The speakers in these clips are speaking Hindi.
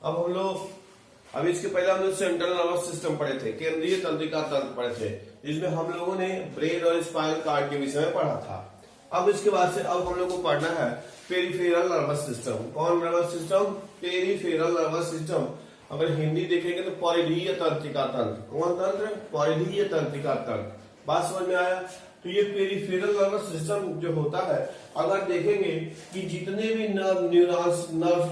अब हम लोग अभी इसके पहले हम लोग सेंट्रल नर्वस सिस्टम पढ़े थे, केंद्रीय तंत्रिका तंत्र पढ़े थे, जिसमें हम लोगों ने ब्रेन और स्पाइनल कॉर्ड के विषय में पढ़ा था। अब इसके बाद से अब हम लोग को पढ़ना है पेरिफेरल नर्वस सिस्टम। कौन nervous system? Peripheral nervous system. अगर हिंदी देखेंगे तो परिधीय तंत्रिका तंत्र। कौन तंत्र? परिधीय तंत्रिका तंत्र। बात समझ में आया? तो ये पेरिफेरल नर्वस सिस्टम जो होता है, अगर देखेंगे कि जितने भी नर्व्स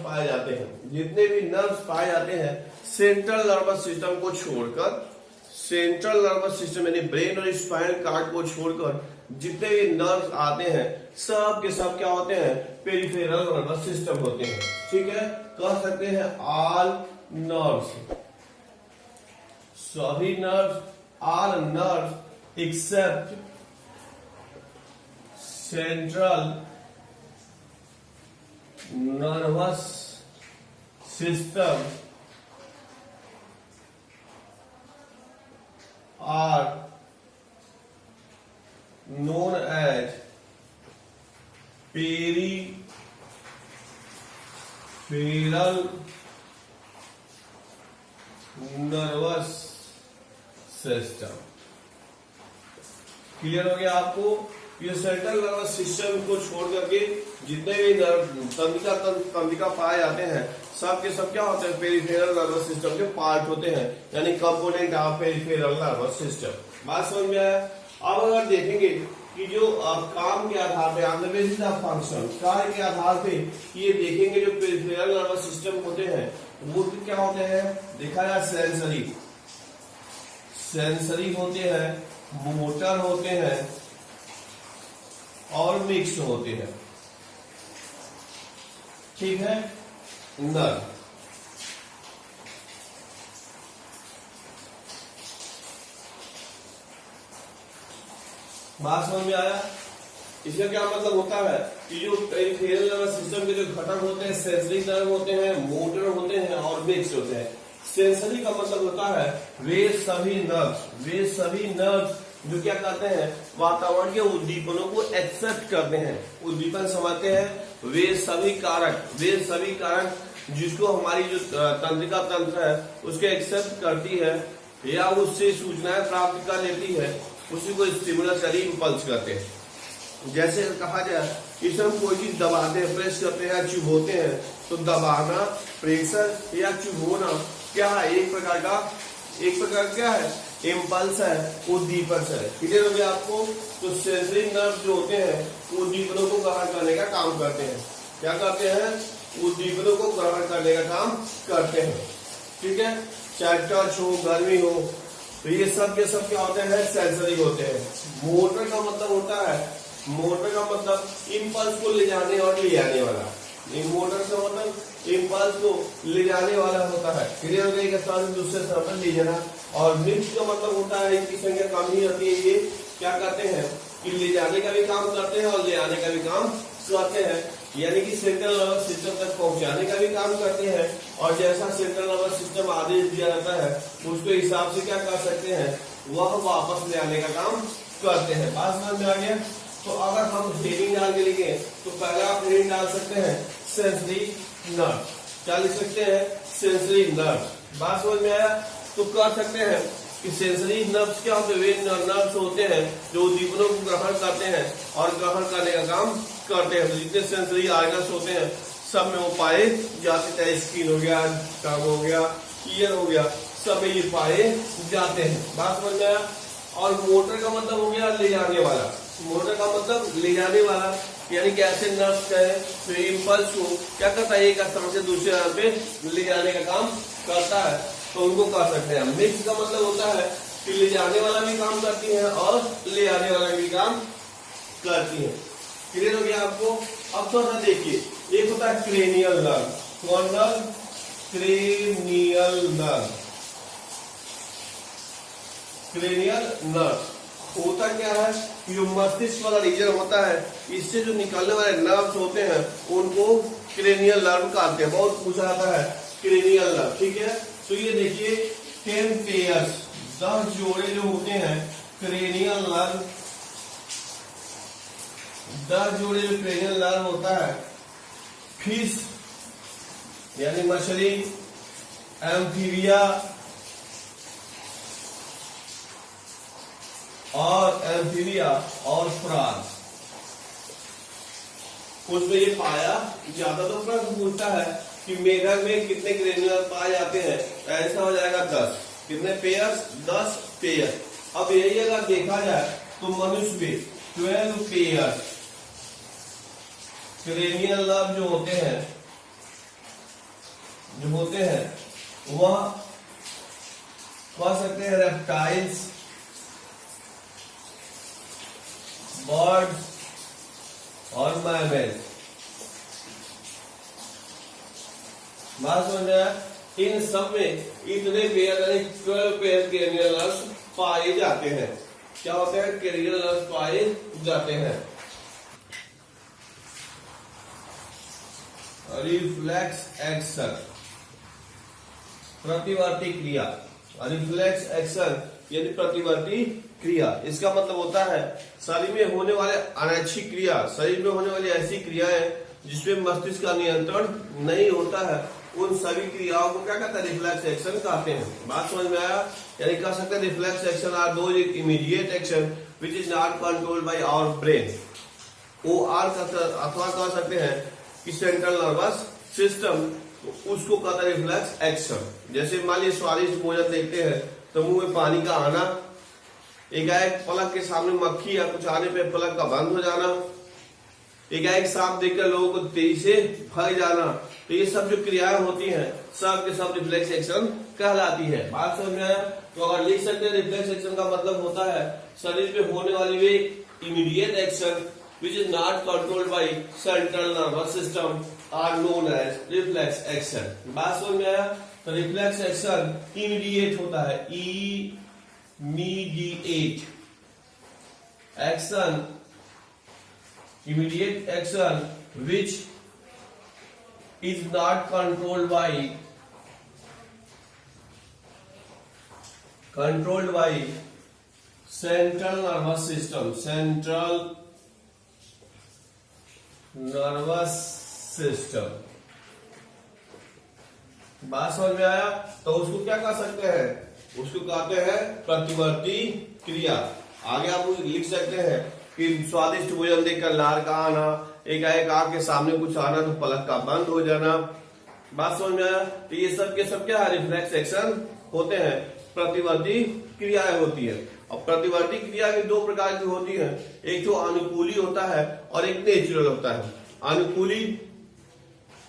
पाए जाते हैं, जितने भी नर्व्स पाए जाते हैं सेंट्रल नर्वस सिस्टम को छोड़कर, सेंट्रल नर्वस सिस्टम यानी ब्रेन और स्पाइनल कॉर्ड को छोड़कर जितने भी नर्व्स आते हैं सब के सब क्या होते हैं? पेरिफेरल नर्वस सिस्टम होते हैं। ठीक है, कह सकते हैं ऑल नर्व्स, सभी nerves, all nerves except central nervous system are known as peripheral nervous system। Clear हो गया आपको? ये सेंट्रल नर्वस सिस्टम को छोड़ करके जितने भी तंत्रिका पाए जाते हैं सब के सब क्या होते हैं? पेरिफेरल नर्वस सिस्टम के पार्ट होते हैं, यानी component of peripheral nervous system. बात समझ में आया? अब अगर देखेंगे कि जो काम के आधार पे, on the basis of function, कार्य के आधार पे ये देखेंगे जो पेरिफेरल नर्वस सिस्टम होते हैं वो क्या होते हैं? देखा जाए सेंसरी, सेंसरी होते हैं, मोटर होते हैं और मिक्स होते हैं। ठीक है, नर्व। बात समझ में आया? इसका क्या मतलब होता है कि जो पेरिफेरल नर्वस सिस्टम के जो घटक होते हैं सेंसरी नर्व होते हैं, मोटर होते हैं और मिक्स होते हैं। सेंसरी का मतलब होता है वे सभी नर्व्स जो क्या करते हैं? वातावरण के उद्दीपनों को एक्सेप्ट करते हैं। उद्दीपन समझते हैं वे सभी कारक जिसको हमारी जो तंत्रिका तंत्र है उसके एक्सेप्ट करती है या उससे सूचनाएं प्राप्त कर लेती है, उसी को स्टिमुलस यानी इंपल्स कहते हैं। जैसे कहा जाए कि हम कोई चीज दबाते हैं, प्रेस करते हैं या चुभोते हैं, तो दबाना, प्रेशर या चुभोना क्या है? एक प्रकार क्या है? इम्पल्स है, उद्दीपन है। क्लियर हो गया आपको? तो सेंसरी नर्व जो होते हैं उद्दीपनों को ग्रहण करने का काम करते हैं। क्या करते हैं? उद्दीपनों को ग्रहण करने का काम करते हैं। ठीक है, चाहे टच हो, गर्मी हो, तो ये सब के सब क्या होते हैं? सेंसरी होते हैं। मोटर का मतलब होता है, मोटर का मतलब इम्पल्स को ले जाने और ले आने वाला। मोटर का मतलब इम्पल्स को ले जाने वाला होता है। क्लियर हो गया? एक स्थान से दूसरे स्थान पर ले जाना। और मिक्स का मतलब होता है इनकी संख्या कम ही होती है। ये क्या करते हैं कि ले जाने का भी काम करते हैं और ले आने का भी काम करते हैं, यानी कि सेंट्रल नर्वस सिस्टम तक पहुंचाने का भी काम करते हैं। और जैसा सेंट्रल नर्वस सिस्टम आदेश दिया जाता है उसके हिसाब से क्या कर सकते हैं? वह वापस ले आने का काम करते हैं। बात समझ में आ गया? तो अगर हम हेडिंग डाल के लिखे तो पहला आप हेडिंग डाल सकते हैं सेंसरी नर्व। क्या लिख सकते हैं? Sensory nerve. बात समझ में आया? तो कह सकते हैं कि सेंसरी नर्व्स क्या होते हैं? वे नर्व्स होते हैं जो उद्दीपनों को ग्रहण करते हैं और ग्रहण करने का काम करते हैं। तो जितने सेंसरी आर्गन्स होते हैं सब में वो पाए जाते हैं। स्किन हो गया, टंग हो गया, ईयर हो गया, सब में ये पाए जाते हैं। बात समझ में आया? और मोटर का मतलब हो गया ले जाने वाला। मोटर का मतलब ले जाने वाला, यानी कि ऐसे नर्व्स का है तो इम्पल्स को क्या करता है? एक स्थान से दूसरे स्थान पे ले जाने का काम करता है, तो उनको कर सकते हैं। मिक्स का मतलब होता है कि ले जाने वाला भी काम करती है और ले आने वाला भी काम करती है। क्लियर हो गया आपको? अब थोड़ा सा देखिए, एक होता है क्रेनियल नर्व। कौन nerve? Cranial nerve. Cranial nerve होता क्या है? जो मस्तिष्क वाला रीजन होता है, इससे जो निकलने वाले नर्व्स होते हैं उनको क्रेनियल नर्व कहते हैं। बहुत पूछा जाता है क्रेनियल नर्व। ठीक है, तो ये देखिए 10 पेयर्स, 10 जोड़े जो होते हैं क्रेनियल नर्व, 10 जोड़े जो क्रेनियल नर्व होता है, फिश यानी मछली, एम्फीबिया और फ्रॉग। उसमें ये पाया ज्यादा तो प्रश्न पूछता है कि मेढक में कितने ग्रेन्युलर पाए जाते हैं, ऐसा हो जाएगा 10। कितने पेयर्स? 10 पेयर। अब यही अगर देखा जाए तो मनुष्य में 12 पेयर्स क्रेनियल नर्व जो होते हैं वह कह सकते हैं रेप्टाइल्स, बर्ड्स और मैमल्स। बात समझ आया? इन सब में इतने पेयर यानी 12 पेयर क्रेनियल नर्व्स पाए जाते हैं। क्या होते हैं? क्रेनियल नर्व्स पाए जाते हैं। रिफ्लेक्स एक्शन, प्रतिवर्ती क्रिया। रिफ्लेक्स एक्शन यानी प्रतिवर्ती क्रिया। इसका मतलब होता है शरीर में होने वाले अनैच्छिक क्रिया, शरीर में होने वाली ऐसी क्रियाएं जिसमें मस्तिष्क का नियंत्रण नहीं होता है, उन सभी क्रियाओं को क्या कहते हैं? रिफ्लेक्स एक्शन कहते हैं। बात समझ में आया? यानी कह सकते हैं reflex action are those immediate action which is not controlled by our brain. OR अथवा कह सकते हैं कि सेंट्रल नर्वस सिस्टम, उसको कहता है रिफ्लेक्स एक्शन। जैसे मान लीजिए स्वादिष्ट भोजन देखते हैं तो मुंह में पानी का आना, एकाएक पलक के सामने मक्खी या कुछ आने पे पलक का बंद हो जाना, एकाएक सांप देखकर लोगों को तेजी से भाग जाना, तो ये सब जो क्रियाएं होती हैं सब के सब रिफ्लेक्स एक्शन कहलाती है। बात समझ में आया? तो अगर लिख सकते हैं रिफ्लेक्स एक्शन का मतलब होता है शरीर पे होने वाली वे immediate action which is not controlled by central nervous system are known as reflex action। बात समझ में आया? तो रिफ्लेक्स एक्शन इमीडिएट होता है, immediate action, immediate action which is not controlled by central nervous system, central nervous system. बात समझ में आया? तो उसको क्या कह सकते हैं? उसको कहते हैं प्रतिवर्ती क्रिया। आगे आप लिख सकते हैं कि स्वादिष्ट भोजन देखकर लार का आना, एकाएक आग के सामने कुछ आना तो पलक का बंद हो जाना। बात समझ में आया? तो ये सब के सब क्या है? रिफ्लेक्स एक्शन होते हैं, प्रतिवर्ती क्रियाएं होती है। और प्रतिवर्ती क्रिया की दो प्रकार की होती है, एक तो अनुकूली होता है और एक नेचुरल होता है। अनुकूली,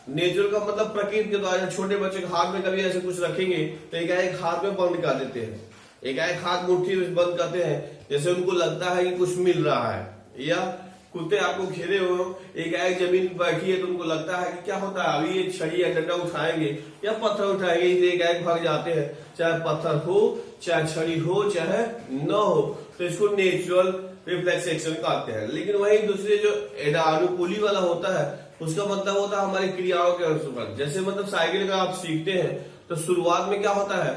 नेचुरल का मतलब प्रकृति के द्वारा। छोटे बच्चे के हाथ में कभी ऐसे कुछ रखेंगे तो एक हाथ में बंद कर देते हैं, एक हाथ मुट्ठी में बंद करते हैं, जैसे उनको लगता है कि कुछ मिल रहा है। या कुत्ते आपको घेरे हो, एक जमीन पर बैठी है तो उनको लगता है कि क्या होता है, अभी ये छड़ी या डंडा उठाएंगे या पत्थर उठाएंगे, इसलिए एक भाग जाते हैं, चाहे पत्थर हो, चाहे छड़ी हो, चाहे न हो। तो इसको नेचुरल रिफ्लेक्स एक्शन कहते हैं। लेकिन वही दूसरे जो अनुकूली वाला होता है उसका मतलब होता है हमारी क्रियाओं के अनुसार। जैसे मतलब साइकिल का आप सीखते हैं तो शुरुआत में क्या होता है,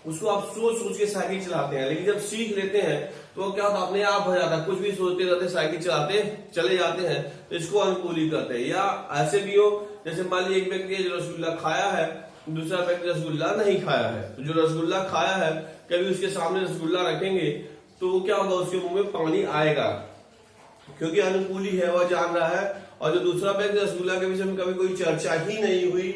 उसको आप सोच के साइकिल चलाते हैं, लेकिन जब सीख लेते हैं तो क्या होता है, अपने आप हो जाता है, कुछ भी सोचते रहते साइकिल चलाते चले जाते हैं, तो इसको अनुकूली करते हैं। या ऐसे भी हो, जैसे मान लीजिए एक व्यक्ति जो रसगुल्ला खाया है, दूसरा व्यक्ति रसगुल्ला नहीं खाया है, तो जो रसगुल्ला खाया है कभी उसके सामने रसगुल्ला रखेंगे तो वो क्या होगा, उसके मुंह में पानी आएगा, क्योंकि अनुकूली है, वह जान रहा है। और जो दूसरा व्यक्ति रसगुल्ला के विषय में कभी कोई चर्चा ही नहीं हुई,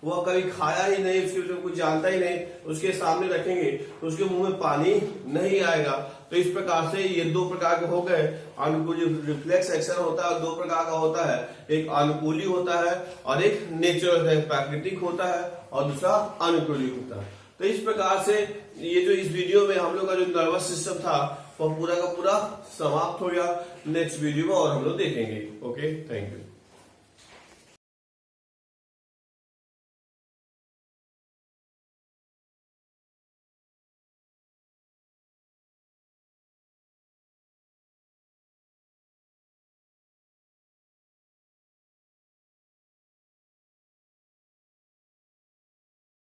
वह कभी खाया ही नहीं, उसके विषय में कुछ जानता ही नहीं, उसके सामने रखेंगे तो उसके मुंह में पानी नहीं आएगा। तो इस प्रकार से ये दो प्रकार के हो गए। अनुकूली रिफ्लेक्स एक्शन होता है, दो प्रकार का होता है, एक अनुकूली होता है और एक नेचुरल है, प्राकृतिक होता है, और दूसरा अनुकूली होता है। तो इस प्रकार से ये जो इस वीडियो में हम लोग का जो नर्वस सिस्टम था वो पूरा का पूरा समाप्त हो गया। नेक्स्ट वीडियो में और हम लोग देखेंगे। Okay, thank you.